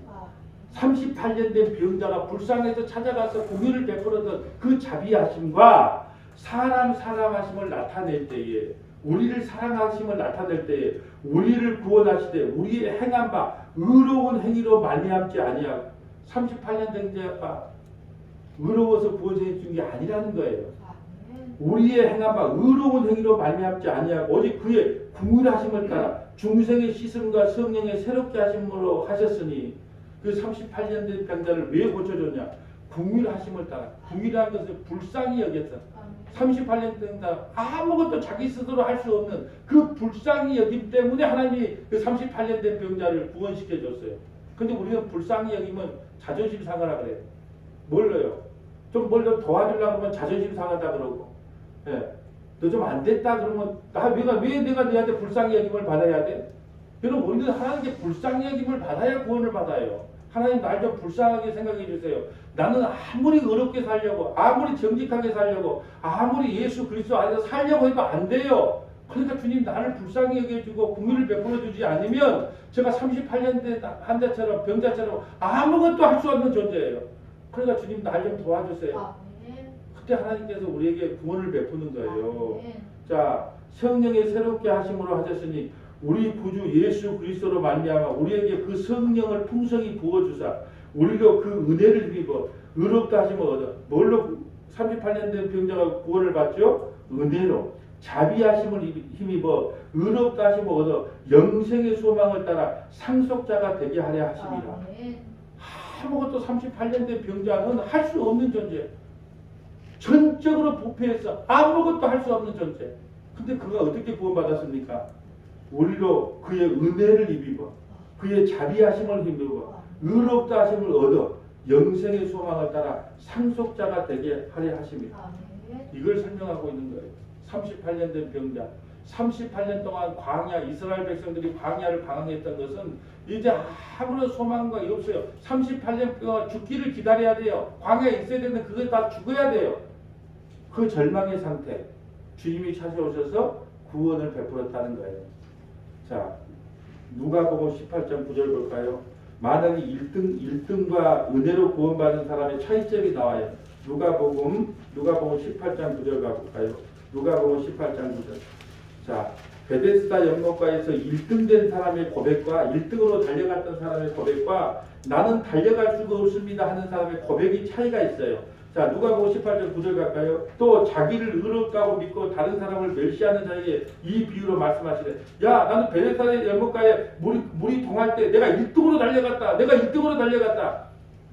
38년 된 병자가 불쌍해서 찾아가서 공의를 베풀었던 그 자비하심과 사람 사랑하심을 나타낼 때에, 우리를 사랑하심을 나타낼 때에, 우리를 구원하시되 우리의 행한 바 의로운 행위로 말미암지 아니하고, 38년 된 자가 의로워서 구원생이 준 게 아니라는 거예요. 우리의 행한 바 의로운 행위로 말미암지 아니하고 오직 그의 궁휼하심을 따라 중생의 씻음과 성령의 새롭게 하심으로 하셨으니, 그 38년 된 병자를 왜 고쳐줬냐? 궁휼하심을 따라. 궁휼한 것을 불쌍히 여겼어. 38년 된 자 아무것도 자기 스스로 할 수 없는 그 불쌍히 여김 때문에 하나님이 그 38년 된 병자를 구원시켜 줬어요. 근데 우리는 불쌍히 여기면 자존심 상하라 그래요. 뭘로요? 좀 뭘 좀 도와주려고 하면 자존심 상하다 그러고, 예. 너 좀 안 됐다 그러면 왜 내가 너한테 불쌍히 여김을 받아야 돼? 여러분, 우리는 하나님께 불쌍히 여김을 받아야 구원을 받아요. 하나님 날 좀 불쌍하게 생각해 주세요. 나는 아무리 어렵게 살려고, 아무리 정직하게 살려고, 아무리 예수 그리스도 안에서 살려고 해도 안 돼요. 그러니까 주님 나를 불쌍히 여겨주고 긍휼을 베풀어 주지 않으면 제가 38년 된 환자처럼 병자처럼 아무것도 할 수 없는 존재예요. 그러니까 주님 날 좀 도와주세요. 그때 하나님께서 우리에게 구원을 베푸는 거예요. 자, 성령의 새롭게 하심으로 하셨으니 우리 구주 예수 그리스도로 말미암아 우리에게 그 성령을 풍성히 부어주사 우리로 그 은혜를 입어 의롭다 하심을 얻어. 뭘로 38년 된 병자가 구원을 받죠? 은혜로 자비하심을 힘입어 의롭다 하심을 얻어 영생의 소망을 따라 상속자가 되게 하려 하십니다. 아무것도 38년 된 병자는 할 수 없는 존재. 전적으로 부패해서 아무것도 할 수 없는 존재. 근데 그가 어떻게 구원받았습니까? 우리로 그의 은혜를 입어 그의 자비하심을 힘입어 의롭다 하심을 얻어 영생의 소망을 따라 상속자가 되게 하려 하십니다. 이걸 설명하고 있는 거예요. 38년 된 병자, 38년 동안 광야, 이스라엘 백성들이 광야를 방황했던 것은 이제 아무런 소망과 없어요. 38년 동안 죽기를 기다려야 돼요. 광야에 있어야 되는데 그게 다 죽어야 돼요. 그 절망의 상태, 주님이 찾아오셔서 구원을 베풀었다는 거예요. 자, 누가복음 18장 9절 볼까요? 만약에 1등과 은혜로 구원받은 사람의 차이점이 나와요. 누가복음 18장 9절 가볼까요? 누가복음 18장 9절. 자, 베데스다 연못가에서 1등 된 사람의 고백과 1등으로 달려갔던 사람의 고백과 나는 달려갈 수가 없습니다 하는 사람의 고백이 차이가 있어요. 자, 누가복음 18장 9절 갈까요? 또 자기를 의롭다고 믿고 다른 사람을 멸시하는 자에게 이 비유로 말씀하시되, 야, 나는 베데스다 연못가에 물이 동할 때 내가 1등으로 달려갔다. 내가 1등으로 달려갔다.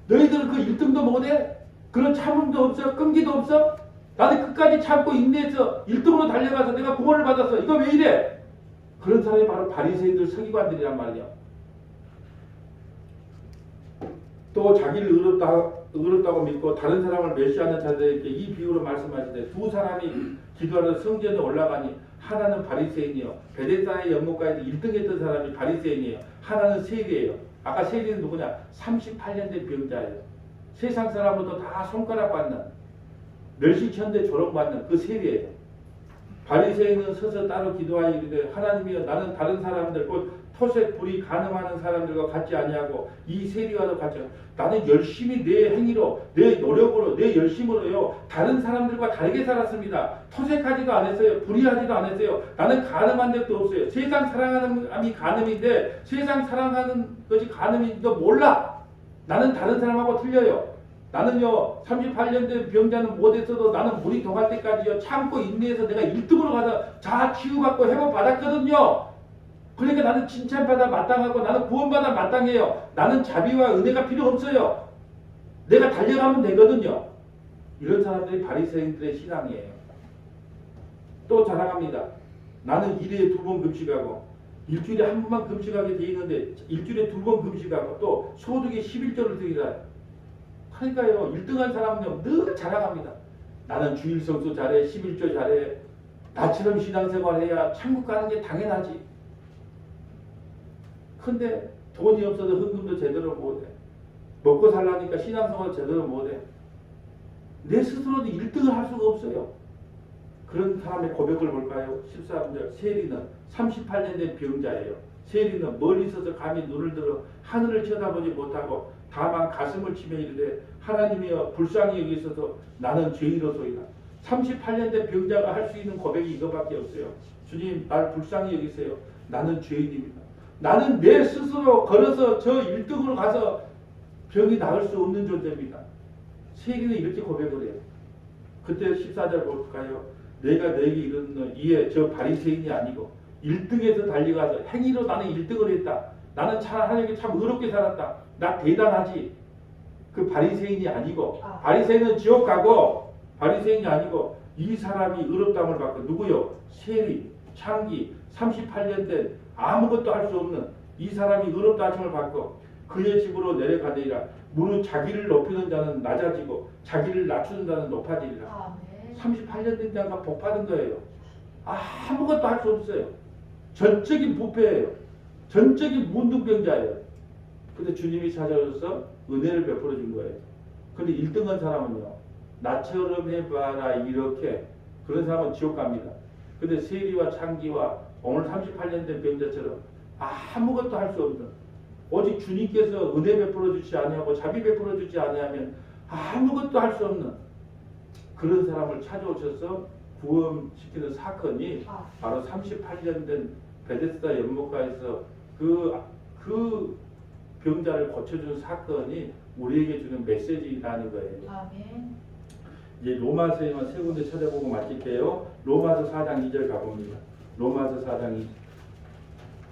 너희들은 그 1등도 못해? 그런 참음도 없어? 끈기도 없어? 나는 끝까지 참고 인내해서 1등으로 달려가서 내가 구원을 받았어. 이거 왜 이래? 그런 사람이 바로 바리새인들 서기관들이란 말이야. 또 자기를 의롭다고 믿고 다른 사람을 멸시하는 자들에게 이 비유로 말씀하시되, 두 사람이 기도하러 성전에 올라가니 하나는 바리새인이요, 베데스다의 연못가에서 1등 했던 사람이 바리새인이에요. 하나는 세리예요. 아까 세리는 누구냐? 38년 된 병자예요. 세상 사람으로도 다 손가락 받는, 멸시천대 조롱받는 그 세리예요. 바리새인은 서서 따로 기도하여 이르되, 하나님이여, 나는 다른 사람들 곧 토색 불이 가늠하는 사람들과 같지 아니하고 이 세리와도 같지 않고, 나는 열심히 내 행위로, 내 노력으로, 내 열심으로요 다른 사람들과 다르게 살았습니다. 토색하지도 않았어요. 불의하지도 않았어요. 나는 가늠한 적도 없어요. 세상 사랑하는 암이 가늠인데 세상 사랑하는 것이 가늠인지도 몰라. 나는 다른 사람하고 틀려요. 나는요 38년 된 병자는 못했어도 나는 물이 동할 때까지요 참고 인내해서 내가 1등으로 가서 자 치유받고 회복받았거든요. 그러니까 나는 칭찬받아 마땅하고 나는 구원받아 마땅해요. 나는 자비와 은혜가 필요 없어요. 내가 달려가면 되거든요. 이런 사람들이 바리새인들의 신앙이에요. 또 자랑합니다. 나는 일주일에 2번 금식하고, 일주일에 한 번만 금식하게 돼 있는데 일주일에 2번 금식하고 또 소득의 11조를 드리라. 그러니까요 1등한 사람은요 늘 자랑합니다. 나는 주일 성수 잘해, 11조 잘해, 나처럼 신앙생활해야 천국 가는 게 당연하지. 근데 돈이 없어서 헌금도 제대로 못해. 먹고 살라니까 신앙생활 제대로 못해. 내 스스로도 1등을 할 수가 없어요. 그런 사람의 고백을 볼까요? 14절. 세리는 38년 된 병자예요. 세리는 멀리 있어서 감히 눈을 들어 하늘을 쳐다보지 못하고 다만 가슴을 치며 이르되, 하나님이여 불쌍히 여기소서, 나는 죄인이로소이다. 38년 된 병자가 할 수 있는 고백이 이거밖에 없어요. 주님, 날 불쌍히 여기세요. 나는 죄인입니다. 나는 내 스스로 걸어서 저 1등으로 가서 병이 나을 수 없는 존재입니다. 세리는 이렇게 고백을 해요. 그때 14절 볼까요? 내가 너에게 이르는 이에 저 바리새인이 아니고 1등에서 달려가서 행위로 나는 1등을 했다. 나는 참 하나님께 참 의롭게 살았다. 나 대단하지. 그 바리새인이 아니고 바리새인은 지옥 가고 바리새인이 아니고 이 사람이 의롭다함을 받고 누구요? 세리, 창기, 38년 된 아무것도 할 수 없는 이 사람이 의롭다 하심을 받고 그의 집으로 내려가니라. 무릇 자기를 높이는 자는 낮아지고 자기를 낮추는 자는 높아지리라. 38년 된 자가 복받은 거예요. 아무것도 할 수 없어요. 전적인 부패예요. 전적인 문둥병자예요. 근데 주님이 찾아오셔서 은혜를 베풀어 준 거예요. 근데 1등한 사람은요, 나처럼 해봐라 이렇게 그런 사람은 지옥 갑니다. 근데 세리와 창기와 오늘 38년 된 병자처럼 아무것도 할 수 없는 오직 주님께서 은혜 베풀어 주지 아니하고 자비 베풀어 주지 아니하면 아무것도 할 수 없는 그런 사람을 찾아오셔서 구원시키는 사건이 바로 38년 된 베데스다 연못가에서 그 병자를 고쳐준 사건이 우리에게 주는 메시지라는 거예요. 아멘. 이제 로마서에만 세 군데 찾아보고 마칠게요. 로마서 4장 2절 가봅니다. 로마서 4장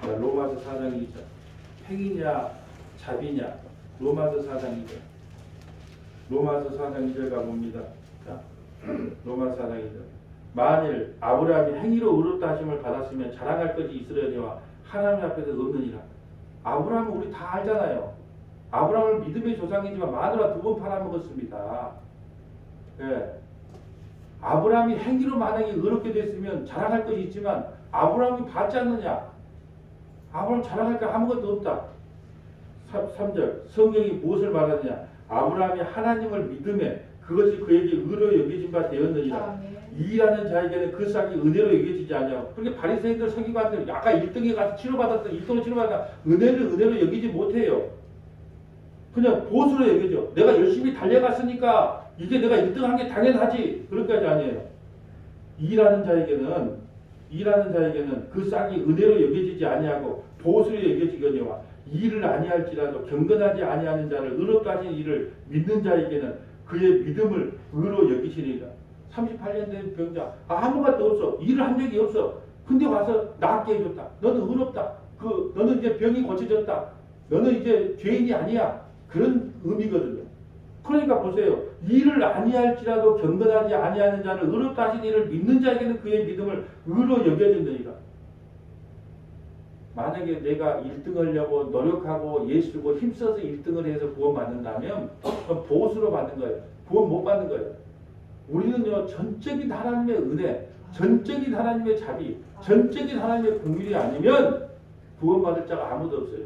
2절. 로마서 4장 2절. 행위냐 자비냐. 로마서 4장 2절. 로마서 4장 2절 가봅니다. 자, 로마서 4장 2절. 만일 아브라함이 행위로 의롭다 하심을 받았으면 자랑할 것이 있으려니와 하나님 앞에서 없느니라. 아브라함은 우리 다 알잖아요. 아브라함을 믿음의 조상이지만 마누라 2번 팔아먹었습니다. 예. 아브라함이 행위로 만약에 의롭게 됐으면 자랑할 것이 있지만 아브라함이 받지 않느냐? 아브라함 자랑할 거 아무것도 없다. 3절 성경이 무엇을 말하느냐? 아브라함이 하나님을 믿음에 그것이 그에게 의로 여겨진 바 되었느니라. 이라는 자에게는 그 싹이 은혜로 여겨지지 않냐고. 그렇게 바리새인들 서기관들 아까 1등에 가서 치료받았던 1등으로 치료받았다. 은혜로 여기지 못해요. 그냥 보수로 여겨져. 내가 열심히 달려갔으니까 이게 내가 1등 한 게 당연하지. 그런까지 아니에요. 이라는 자에게는 그 싹이 은혜로 여겨지지 아니하고 보수로 여겨지거니와 이를 아니할지라도 경건하지 아니하는 자를 의롭다 하신 이를 믿는 자에게는 그의 믿음을 의로 여기시리라. 38년 된 병자 아무것도 없어. 일을 한 적이 없어. 근데 와서 낫게 해줬다. 너는 의롭다. 너는 이제 병이 고쳐졌다. 너는 이제 죄인이 아니야. 그런 의미거든요. 그러니까 보세요. 일을 아니할지라도 경건하지 아니하는 자를 의롭다 하신 이를 믿는 자에게는 그의 믿음을 의로 여겨진다니까. 만약에 내가 1등 하려고 노력하고 예수고 힘써서 1등을 해서 구원 받는다면 그건 보수로 받는 거예요. 구원 못 받는 거예요. 우리는요, 전적인 하나님의 은혜, 전적인 하나님의 자비, 전적인 하나님의 긍휼이 아니면 구원받을 자가 아무도 없어요.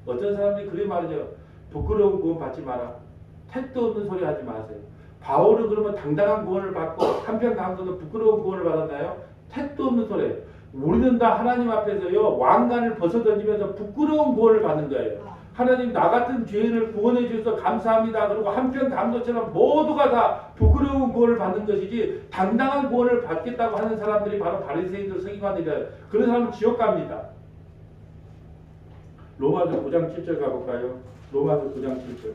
어떤 사람들이 그래 말이죠. 부끄러운 구원 받지 마라. 택도 없는 소리 하지 마세요. 바울은 그러면 당당한 구원을 받고 한편 강도는 부끄러운 구원을 받았나요? 택도 없는 소리예요. 우리는 다 하나님 앞에서요, 왕관을 벗어던지면서 부끄러운 구원을 받는 거예요. 하나님 나 같은 죄인을 구원해 주셔서 감사합니다. 그리고 한편 강도처럼 모두가 다 부끄러운 구원을 받는 것이지 당당한 구원을 받겠다고 하는 사람들이 바로 바리새인들 서기관들이에요. 그런 사람은 지옥 갑니다. 로마서 9장 7절 가볼까요? 로마서 9장 7절.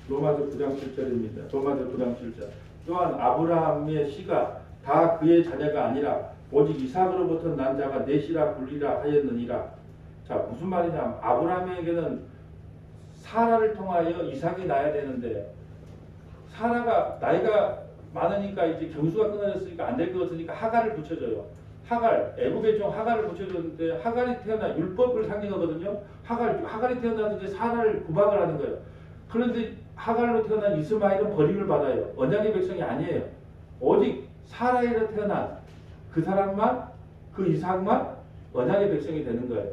로마서 9장 7절입니다. 로마서 9장 7절. 또한 아브라함의 씨가 다 그의 자녀가 아니라 오직 이삭으로부터 난 자가 넷이라 불리라 하였느니라. 자, 무슨 말이냐? 아브라함에게는 사라를 통하여 이삭이 나야 되는데 사라가 나이가 많으니까 이제 경수가 끊어졌으니까 안 될 것 같으니까 하갈을 붙여줘요. 하갈, 애굽의 종 하갈을 붙여줬는데 하갈이 태어나 율법을 상징하거든요. 하갈이 태어나서 이제 사라를 구박을 하는 거예요. 그런데 하갈로 태어난 이스마엘은 버림을 받아요. 언약의 백성이 아니에요. 오직 사라에서 태어난 그 사람만, 그 이삭만 언약의 백성이 되는 거예요.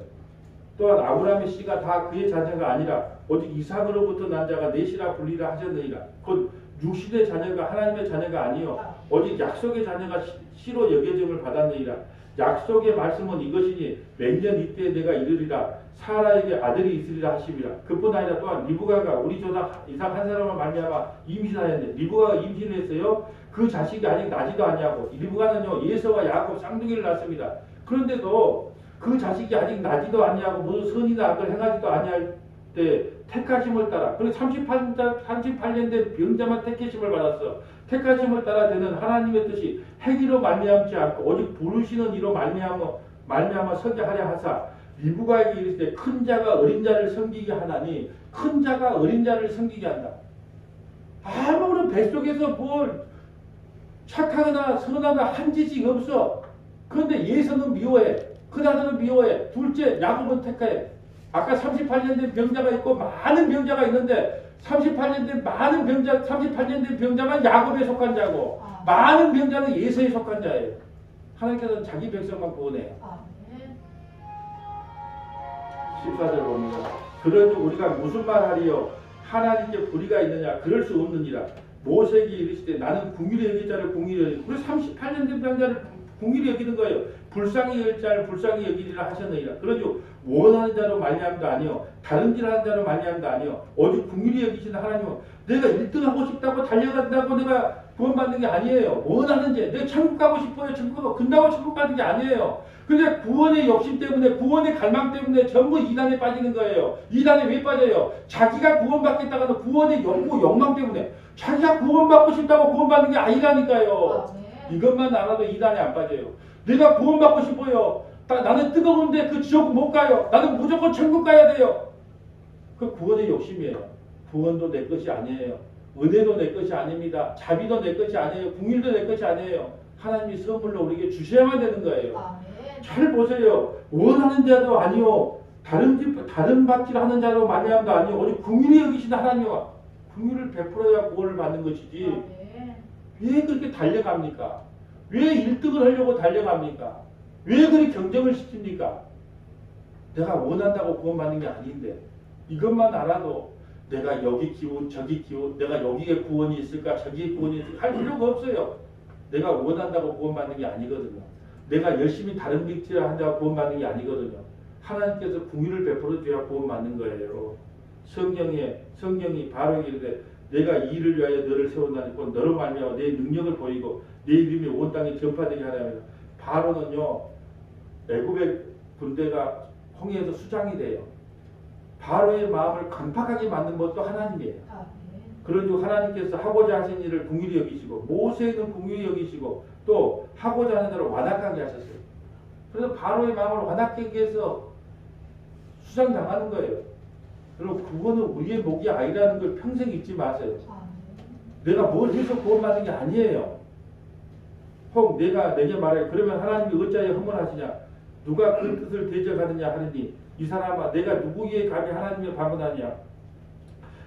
또한 아브라함의 씨가 다 그의 자녀가 아니라 오직 이삭으로부터 난 자가 넷이라 불리라 하셨느니라. 곧 육신의 자녀가 하나님의 자녀가 아니요 오직 약속의 자녀가 씨로 여겨짐을 받았느니라. 약속의 말씀은 이것이니 몇 년 이때 내가 이르리라 사라에게 아들이 있으리라 하심이라. 그뿐 아니라 또한 리브가가 우리 조상 이삭 한 사람을 말미암아 임신하였는데 리브가가 임신했어요. 그 자식이 아직 나지도 아니하고 리브가는요 예서와 야곱 쌍둥이를 낳습니다. 그런데도 그 자식이 아직 나지도 아니하고 모두 선이나 악을 행하지도 아니할 때 택하심을 따라 그리고 38년 된 병자만 택하심을 받았어. 택하심을 따라 되는 하나님의 뜻이 행위로 말미암지 않고 오직 부르시는 이로 말미암아 서게 하려 하사 리브가에게 이르시되 큰 자가 어린 자를 섬기게 하나니 큰 자가 어린 자를 섬기게 한다. 아무런 뱃속에서 뭘 착하거나 선하거나 한 짓이 없어. 그런데 예서는 미워해. 큰아들은 미워해. 둘째 야곱은 택해. 아까 38년 된 병자가 있고 많은 병자가 있는데 38년 된 병자만 야곱에 속한 자고 많은 병자는 예서에 속한 자예요. 하나님께서는 자기 백성만 구원해요. 14절 봅니다. 그런즉 우리가 무슨 말하리요? 하나님께 불의가 있느냐? 그럴 수 없느니라. 모세에게 이르시되 나는 궁휼히 여길 자를 궁휼히 여기고 우리 38년 된 병자를 궁휼히 여기는 거예요. 불쌍히 여길 자를 불쌍히 여기리라 하셨느니라. 그러죠. 원하는 자로 말미암도 아니요 다른 질 하는 자로 말미암도 아니요 오직 궁휼히 여기시는 하나님은 내가 1등하고 싶다고 달려간다고 내가 구원받는 게 아니에요. 원하는 자 내가 천국 가고 싶어요. 천국 가고 근다고 천국 가는 게 아니에요. 근데 구원의 욕심 때문에 구원의 갈망 때문에 전부 이단에 빠지는 거예요. 이단에 왜 빠져요? 자기가 구원받겠다가는 구원의 욕구 욕망 때문에 자기가 구원받고 싶다고 구원받는 게 아니라니까요. 이것만 알아도 이단에 안 빠져요. 내가 구원받고 싶어요. 나는 뜨거운데 그 지옥 못 가요. 나는 무조건 천국 가야 돼요. 그 구원의 욕심이에요. 구원도 내 것이 아니에요. 은혜도 내 것이 아닙니다. 자비도 내 것이 아니에요. 궁일도 내 것이 아니에요. 하나님이 선물로 우리에게 주셔야만 되는 거예요. 잘 보세요. 원하는 자도 아니요 다른 받기를 하는 자도 말미암도 아니요 오직 궁일이 여기신 하나님과 궁일을 베풀어야 구원을 받는 것이지. 왜 그렇게 달려갑니까? 왜 1등을 하려고 달려갑니까? 왜 그렇게 경쟁을 시킵니까? 내가 원한다고 구원받는 게 아닌데 이것만 알아도 내가 여기 기운 저기 기운 내가 여기에 구원이 있을까 저기에 구원이 있을까 할 필요가 없어요. 내가 원한다고 구원받는 게 아니거든요. 내가 열심히 다른 빅티를 한다고 구원받는 게 아니거든요. 하나님께서 궁유를 베풀어 줘야 구원받는 거예요. 성경이 바로 이르되 내가 이 일을 위하여 너를 세운다니 곧 너로 말미암아 내 능력을 보이고 내 이름이 온 땅에 전파되게 하려면 바로는요 애굽의 군대가 홍해에서 수장이 돼요. 바로의 마음을 강팍하게 만든 것도 하나님이에요. 그런즉 하나님께서 하고자 하신 일을 긍휼히 여기시고 모세는 긍휼히 여기시고 또 하고자 하는 대로 완악하게 하셨어요. 그래서 바로의 마음을 완악하게 해서 수장당하는 거예요. 그리고 그거는 우리의 목이 아니라는 걸 평생 잊지 마세요. 내가 뭘 해서 구원받는 게 아니에요. 혹 내가 내게 말해 그러면 하나님이 어찌하여 허물하시냐 누가 그 뜻을 대적하느냐 하느니 이 사람아 내가 누구에게 감히 하나님을 방문하냐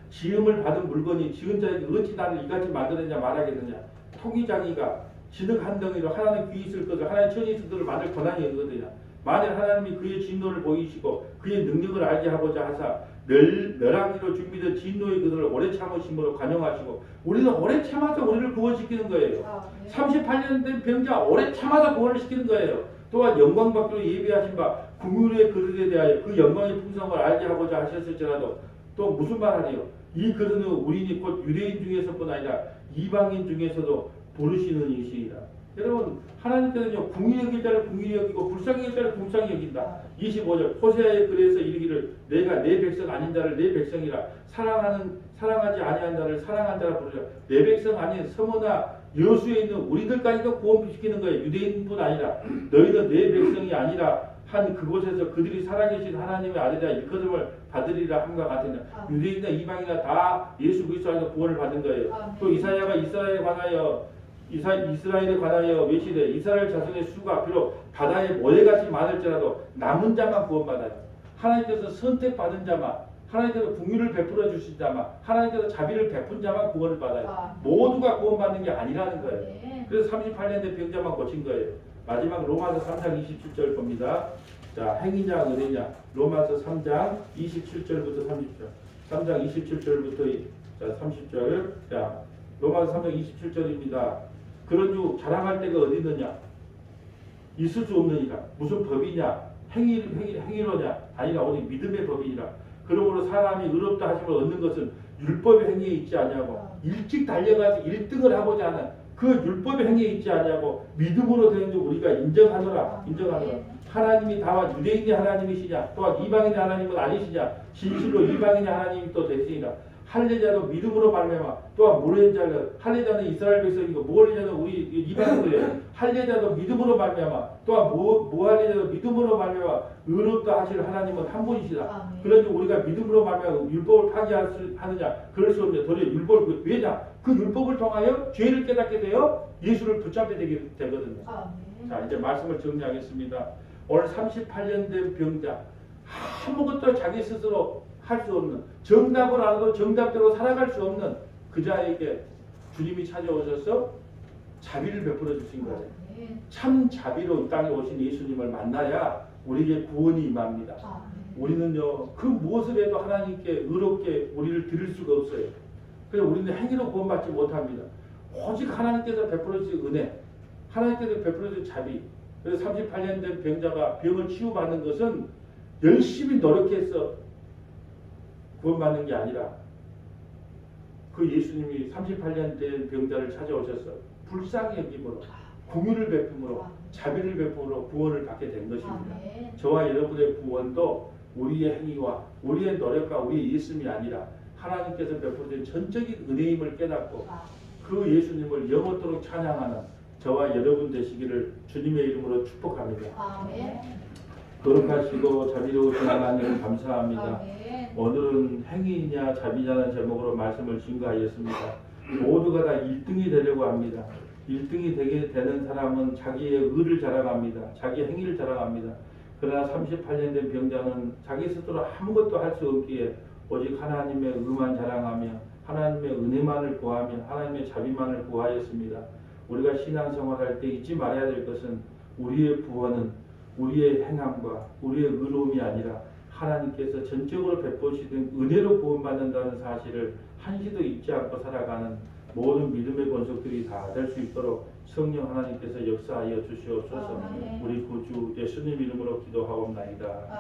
지음을 받은 물건이 지은 자에게 어찌 나를 이같이 만들었냐 말하겠느냐 토기장이가 진흙 한 덩이로 하나님 귀 있을 것을 하나님 천이 있을 것을 만들 권한이 있거든요. 만일 하나님이 그의 진노를 보이시고 그의 능력을 알게 하고자 하사 멸하기로 준비된 진노의 그들을 오래 참으심으로 관용하시고 우리는 오래 참아서 우리를 구원시키는 거예요. 38년 된 병자 오래 참아서 구원을 시키는 거예요. 또한 영광 받기로 예비하신 바 궁율의 그릇에 대하여 그 영광의 풍성을 알게 하고자 하셨을지라도 또 무슨 말하리요? 이 그릇은 우리니 곧 유대인 중에서뿐 아니라 이방인 중에서도 부르시는 이시이라. 여러분 하나님께서는요 궁이 여길 자를 궁이 여기고 불쌍히 여길 자를 불쌍히 여긴다. 25절 호세아의 글에서 이르기를 내가 내 백성 아닌 자를 내 백성이라 사랑하지 아니한 자를 사랑한 자라 부르라. 내 백성 아닌 서머나 여수에 있는 우리들까지도 구원시키는 거예요. 유대인뿐 아니라 너희는 내 백성이 아니라 한 그곳에서 그들이 살아계신 하나님의 아들이라 일컬음을 받으리라 함과 같으냐. 유대인이나 이방이나 다 예수 그리스도 안에서 구원을 받은 거예요. 또 이사야가 이스라엘에 관하여 외치되 이스라엘 자손의 수가 비록 바다의 모래같이 많을지라도 남은 자만 구원받아요. 하나님께서 선택받은 자만 하나님께서 긍휼을 베풀어 주신 자만 하나님께서 자비를 베푼 자만 구원을 받아요. 모두가 구원받는 게 아니라는 거예요. 그래서 38년 된 병자만 고친 거예요. 마지막 로마서 3장 27절 봅니다. 자, 행위냐 은혜냐 로마서 3장 27절부터 30절 3장 27절부터 30절 자 로마서 3장 27절입니다. 그런즉 자랑할 때가 어디 있느냐 있을 수 없느니라. 무슨 법이냐? 행위로냐? 아니라 오직 믿음의 법이니라. 그러므로 사람이 의롭다 하심을 얻는 것은 율법의 행위에 있지 아니하고 일찍 달려가서 1등을 하고자 하는 그 율법의 행위에 있지 아니하고 믿음으로 되는 줄 우리가 인정하노라. 하나님이 다와 유대인의 하나님이시냐 또한 이방인의 하나님은 아니시냐 진실로 이방인의 하나님이 또 되시니라. 할례자도 믿음으로 말미암아 또한 무할례자는 할례자는 이스라엘 백성이고 무할례자는 우리 이방인들이에요. 할례자도 믿음으로 말미암아 또한 무할례자도 믿음으로 말미암아 의롭다 하실 하나님은 한 분이시다. 그러니 우리가 믿음으로 말미암아 율법을 파기하느냐 그럴 수 없냐. 도리어 율법을 왜냐 그 율법을 통하여 죄를 깨닫게 되어 예수를 붙잡게 되거든요. 자 이제 말씀을 정리하겠습니다. 오늘 38년 된 병자 아무것도 자기 스스로 할 수 없는 정답을 알아도 정답대로 살아갈 수 없는 그 자에게 주님이 찾아오셔서 자비를 베풀어 주신 거예요. 참 자비로 이 땅에 오신 예수님을 만나야 우리에게 구원이 임합니다. 우리는요 그 무엇을 해도 하나님께 의롭게 우리를 드릴 수가 없어요. 그래서 우리는 행위로 구원받지 못합니다. 오직 하나님께서 베풀어 주신 은혜, 하나님께서 베풀어 주신 자비. 그래서 38년 된 병자가 병을 치유받는 것은 열심히 노력해서 구원받는 게 아니라 그 예수님이 38년 된 병자를 찾아오셔서 불쌍히 여김으로 공유를 베품으로 자비를 베품으로 구원을 받게 된 것입니다. 저와 여러분의 구원도 우리의 행위와 우리의 노력과 우리의 예수님이 아니라 하나님께서 베풀어준 전적인 은혜임을 깨닫고 그 예수님을 영원토록 찬양하는 저와 여러분 되시기를 주님의 이름으로 축복합니다. 거룩하시고 자비로우신 하나님 감사합니다. 오늘은 행위냐 자비냐는 제목으로 말씀을 증거하였습니다. 모두가 다 1등이 되려고 합니다. 1등이 되게 되는 사람은 자기의 의를 자랑합니다. 자기 행위를 자랑합니다. 그러나 38년 된 병자는 자기 스스로 아무것도 할 수 없기에 오직 하나님의 의만 자랑하며 하나님의 은혜만을 구하며 하나님의 자비만을 구하였습니다. 우리가 신앙생활할 때 잊지 말아야 될 것은 우리의 구원은 우리의 행함과 우리의 의로움이 아니라 하나님께서 전적으로 베푸시는 은혜로 구원받는다는 사실을 한시도 잊지 않고 살아가는 모든 믿음의 권속들이 다 될 수 있도록 성령 하나님께서 역사하여 주시옵소서. 우리 구주 예수님 이름으로 기도하옵나이다.